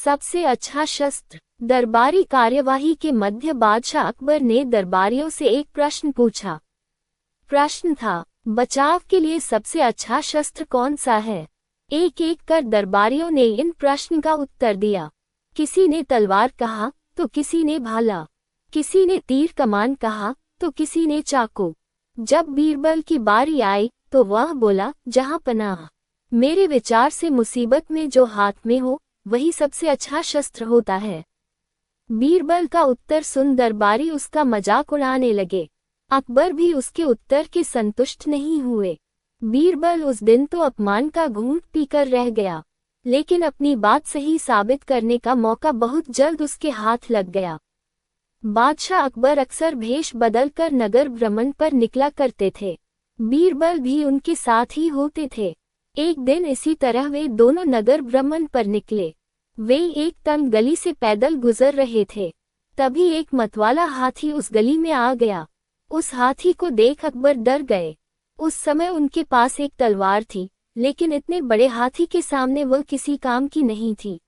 सबसे अच्छा शस्त्र। दरबारी कार्यवाही के मध्य बादशाह अकबर ने दरबारियों से एक प्रश्न पूछा। प्रश्न था, बचाव के लिए सबसे अच्छा शस्त्र कौन सा है? एक एक कर दरबारियों ने इन प्रश्न का उत्तर दिया। किसी ने तलवार कहा तो किसी ने भाला, किसी ने तीर कमान कहा तो किसी ने चाकू। जब बीरबल की बारी आई तो वह बोला, जहां पनाह। मेरे विचार से मुसीबत में जो हाथ में हो वही सबसे अच्छा शस्त्र होता है। बीरबल का उत्तर सुन दरबारी उसका मजाक उड़ाने लगे। अकबर भी उसके उत्तर के संतुष्ट नहीं हुए। बीरबल उस दिन तो अपमान का घूंट पीकर रह गया, लेकिन अपनी बात सही साबित करने का मौका बहुत जल्द उसके हाथ लग गया। बादशाह अकबर अक्सर भेष बदलकर नगर भ्रमण पर निकला करते थे। बीरबल भी उनके साथ ही होते थे। एक दिन इसी तरह वे दोनों नगर भ्रमण पर निकले। वे एक तंग गली से पैदल गुजर रहे थे। तभी एक मतवाला हाथी उस गली में आ गया। उस हाथी को देख अकबर डर गए। उस समय उनके पास एक तलवार थी, लेकिन इतने बड़े हाथी के सामने वह किसी काम की नहीं थी।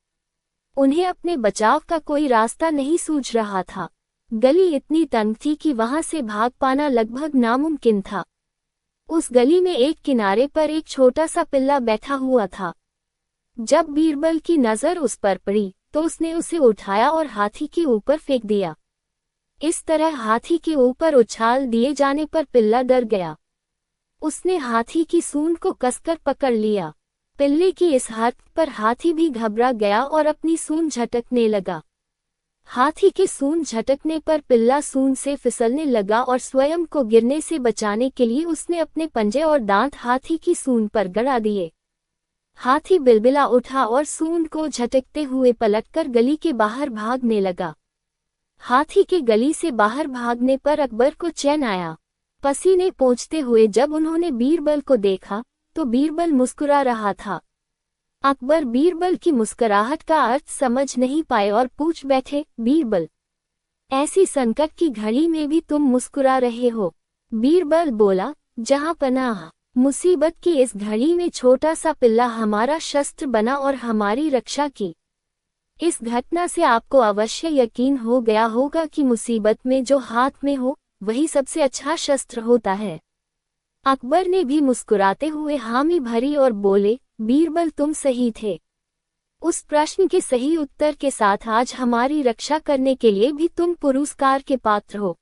उन्हें अपने बचाव का कोई रास्ता नहीं सूझ रहा था। गली इतनी तंग थी कि वहां से भाग पाना लगभग नामुमकिन था। उस गली में एक किनारे पर एक छोटा सा पिल्ला बैठा हुआ था। जब बीरबल की नजर उस पर पड़ी तो उसने उसे उठाया और हाथी के ऊपर फेंक दिया। इस तरह हाथी के ऊपर उछाल दिए जाने पर पिल्ला डर गया। उसने हाथी की सूंड को कसकर पकड़ लिया। पिल्ले की इस हरकत पर हाथी भी घबरा गया और अपनी सूंड झटकने लगा। हाथी के सूंड झटकने पर पिल्ला सूंड से फिसलने लगा और स्वयं को गिरने से बचाने के लिए उसने अपने पंजे और दांत हाथी की सूंड पर गड़ा दिए। हाथी बिलबिला उठा और सूंड को झटकते हुए पलटकर गली के बाहर भागने लगा। हाथी के गली से बाहर भागने पर अकबर को चैन आया। पसीने पोंछते हुए जब उन्होंने बीरबल को देखा तो बीरबल मुस्कुरा रहा था। अकबर बीरबल की मुस्कुराहट का अर्थ समझ नहीं पाए और पूछ बैठे, बीरबल, ऐसी संकट की घड़ी में भी तुम मुस्कुरा रहे हो? बीरबल बोला, जहां पनाह। मुसीबत की इस घड़ी में छोटा सा पिल्ला हमारा शस्त्र बना और हमारी रक्षा की। इस घटना से आपको अवश्य यकीन हो गया होगा कि मुसीबत में जो हाथ में हो वही सबसे अच्छा शस्त्र होता है। अकबर ने भी मुस्कुराते हुए हामी भरी और बोले, बीरबल तुम सही थे। उस प्रश्न के सही उत्तर के साथ आज हमारी रक्षा करने के लिए भी तुम पुरस्कार के पात्र हो।